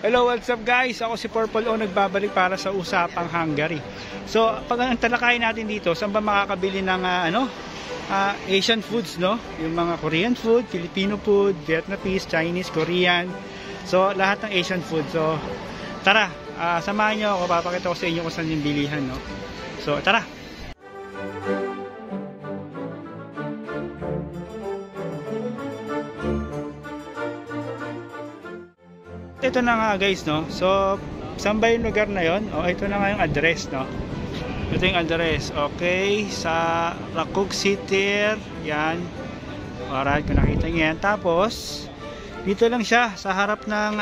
Hello, what's up guys? Ako si Purple O, nagbabalik para sa usapang Hungary. So, pag ang talakayin natin dito, saan ba makakabili ng Asian foods, no? Yung mga Korean food, Filipino food, Vietnamese, Chinese, Korean. So, lahat ng Asian food. So, tara, samahan nyo ako, papakita ko sa inyo kung saan yung bilihan, no? So, tara! Ito na nga guys, no? So, saan ba yung lugar na yon? O, ito na nga yung address, no? Ito yung address. Okay, sa Rakug City. Yan. Alright, kung nakita nyo yan. Tapos, dito lang siya sa harap ng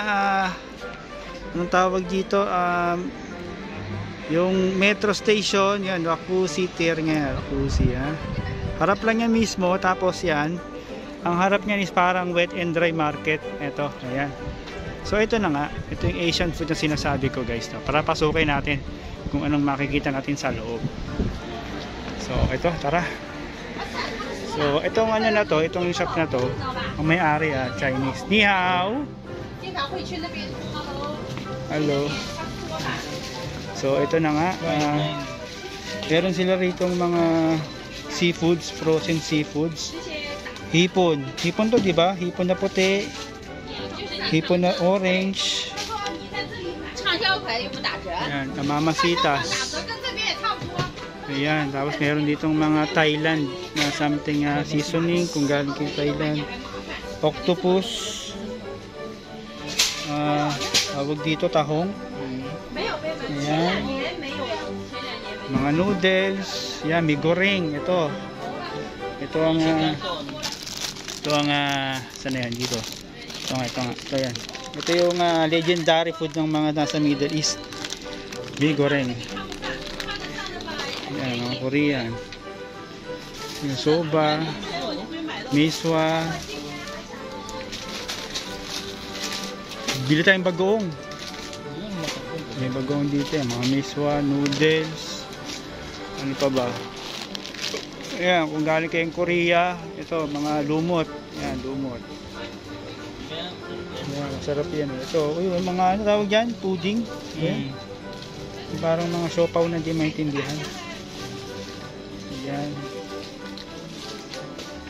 anong tawag dito? Yung metro station. Yan, Rakug City nga. Rakusi, ha? Harap lang yan mismo. Tapos yan, ang harap niyan is parang wet and dry market. Ito, ayan. So ito na nga, ito yung Asian food na sinasabi ko guys, no? Para pasukin natin kung anong makikita natin sa loob. So ito, tara. So itong ano na to, itong shop na to, ang may-ari Chinese. Ni hao. Hello. So ito na nga, meron sila rito mga seafoods, frozen seafoods. Hipon. Hipon to, di ba? Hipon na puti. Hipon na orange. Ayan, mamasitas. Ayan, tapos meron ditong mga Thailand na something seasoning kung galing kay Thailand. Octopus. Tawag dito tahong. Ayan. Mga noodles. Ayan, may goreng. Ito ang saan na yan dito? Ito yan. Ito yung legendary food ng mga nasa Middle East. May goreng. Yan, mga Korean. Yung soba, miswa. Bili tayong bagoong. May bagoong dito, mga miswa, noodles. Ano pa ba? Ayan, kung galing kayong Korea, ito, mga lumot. Yan, lumot. Ayan, masarap yan. Ito, yung mga ano tawag dyan? Pudding. Ayan. Parang mga siopaw na hindi maintindihan. Ayan.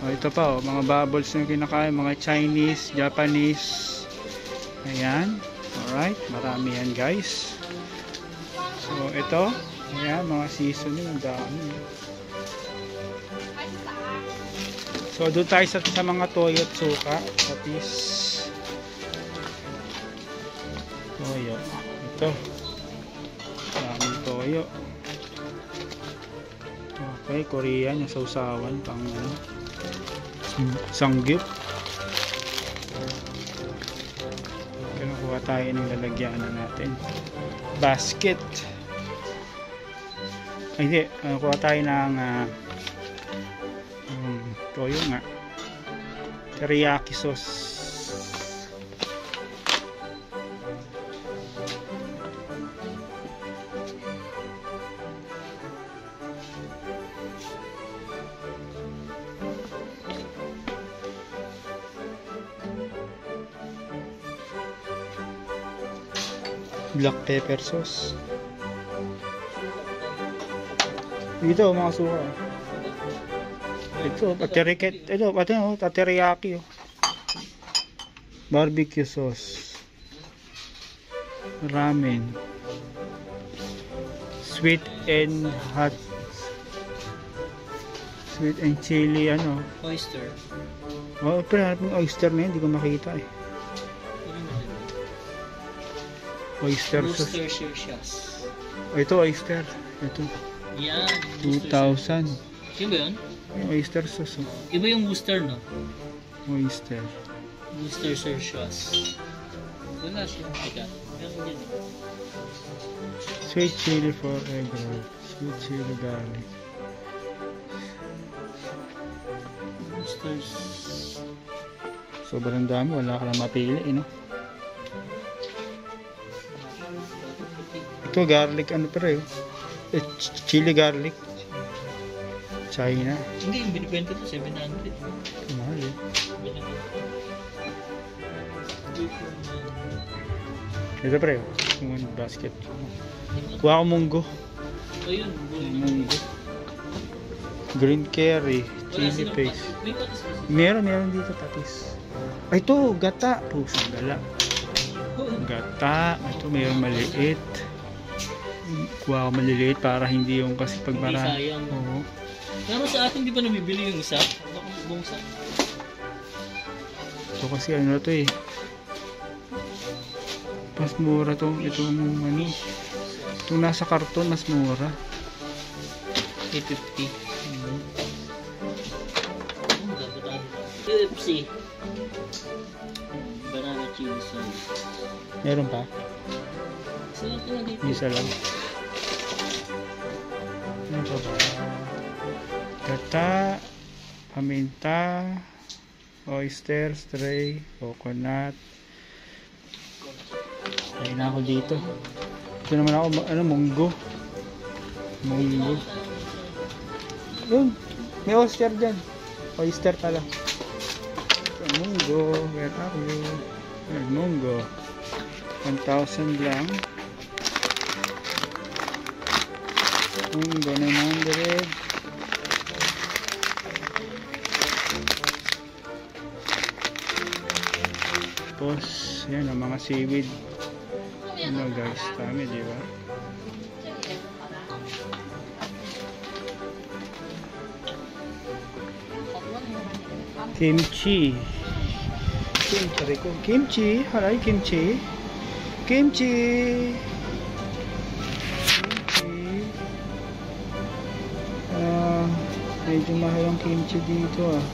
O, ito pa, mga bubbles na kinakain. Mga Chinese, Japanese. Ayan. Alright, marami yan guys. So, ito. Ayan, mga seasoning. Ang dami. So, doon tayo sa mga toyo at suka. Tapos toyo. Ito. Daming toyo. Okay, Korean. Yung sausawan. Pang sangyup. Kinukuha tayo ng lalagyan natin. Basket. Ay, hindi. Kinukuha tayo ng toyo nga. Teriyaki sauce. Black pepper sauce. Dito mga suka. Ito, teriyaki. Barbecue sauce. Ramen. Sweet and hot. Sweet and chili, Oyster. Oh, pero hanap yung oyster na yun, hindi ko makita eh. Oyster sauce. Sauce. Oh, ito oyster. Ito. Yan. 2,000. Yun ba yun? Oyster sauce. Iba yung Worcester, no? Oyster. Worcester sauce. Wala siya. Teka. Meron yan. Sweet chili for egg roll. Sweet chili garlic. Worcester. Sobrang dami. Wala ka lang mapili, no? Ito garlic, pero yun? Chili garlic. China. Hindi, yung binibenta ito, 700. Mahal eh. Ito pre, yung basket. Kuha ko munggo. O yun, Munggo. Green curry, chili paste. May patis kasi. Meron dito patis. Ay, ito, gata. Pusang gala. Gata. Ito, mayroong maliit. Kuha ko maliliit para hindi yung kasi pag Hindi marami. sayang. Oo. Pero sa atin di ba nabibili yung isa? Baka buong isa. Ito kasi ano to eh. Mas mura to. Itong ano. Itong nasa karton, mas mura. 850. KFC. Banana chili sauce. Meron pa? Isa lang ito dito. Isa lang. Ano pa ba? Gata, paminta, oyster, stray, coconut. Kain na ako dito. Ito naman ako, ano, munggo. Munggo. Yun, may oyster dyan. Oyster pala. Ito, munggo. Where are you? Ayan, munggo. 1,000 lang. Munggo, 900. Tapos, yan ang mga seaweed. Ano guys, dami, di ba? Kimchi. Kimchi. Haray kimchi. Kimchi. Medyo mahal ang kimchi dito ah.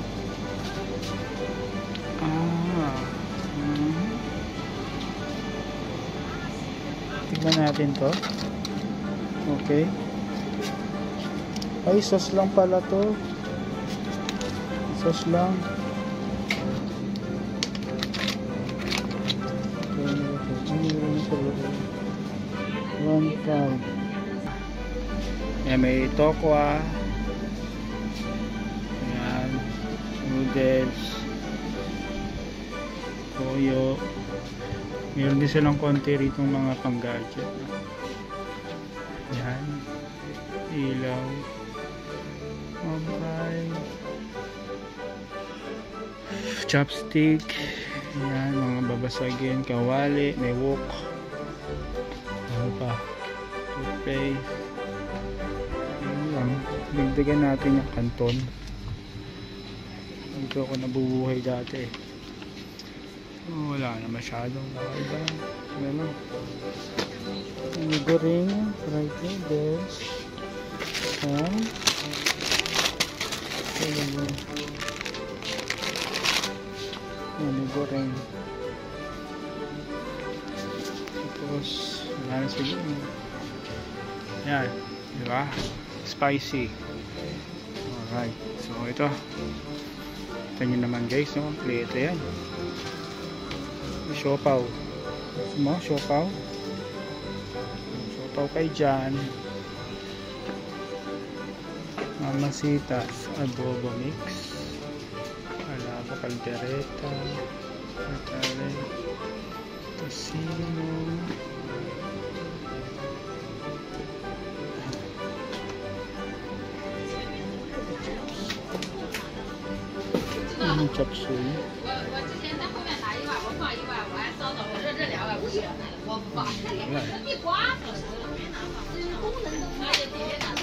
Tignan natin to. Okay. Ay, sauce lang pala to. Sauce lang. One pound. May tokwa. Ayan. Noodles. Toyo. Meron din silang konti rito mga pang-gadget. Ayan. Ilaw. Okay. Chopstick. Ayan, mga babasagin. Kawali. May wok. Ano pa? Toothpaste. Ayan lang. Bigdagan natin yung kanton. Dito ako nabubuhay dati. Oh, wala na masyadong iba. Ano? May goring. Fried noodles. Ayan. May goreng. Tapos wala na siguro. Yan, diba? Spicy. Alright, so ito ito nyo naman guys, no? Kompleto yan. Siopaw. Mo, siopaw. Siopaw kay Jan. Mamasitas adobo mix. Alaba caldereta. Atale. Tocino. Chop suey. 我之前在后面打一碗，我放一碗，我还烧着，我说这2碗不行，我不放，一刮就是，这是功能的，而且天天拿。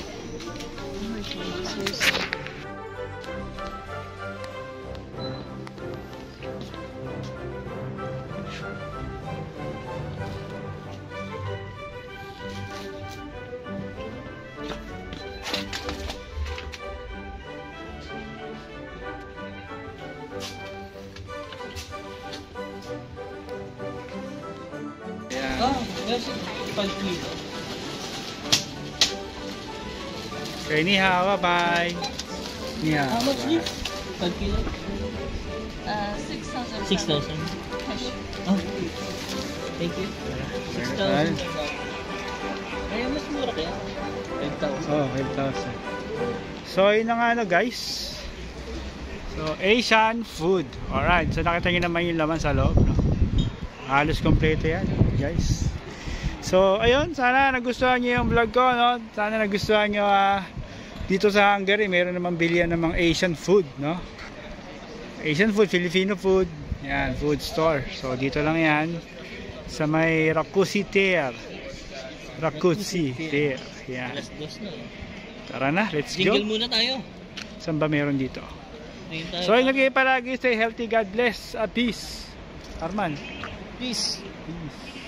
Ah, yes. 5 kilo. Okay, ni hao, bye. Ni hao. How much this? 5 kilo? 6,000. 6,000. cash. Oh, thank you. 6,000. Ay, mas mura kaya? 5,000. Oh, 5,000. So, yun na nga ano guys. So, Asian food. Alright, so nakita nyo naman yung laman sa loob, no? Halos kompleto yan. guys. So ayun, sana nagustuhan niyo yung vlog ko, no? Sana nagustuhan niyo dito sa Hungary, meron namang bilihan ng mga Asian food, no? Asian food, Filipino food, yan, food store. So dito lang yan sa may Rakusi Ter. Rakusi Ter. Yan. Alas 2 na. Tara na, let's go. Jingle muna tayo. Saan ba meron dito? Tingin tayo. So ingat kayo palagi, stay healthy, God bless, peace. Arman. Peace. Peace.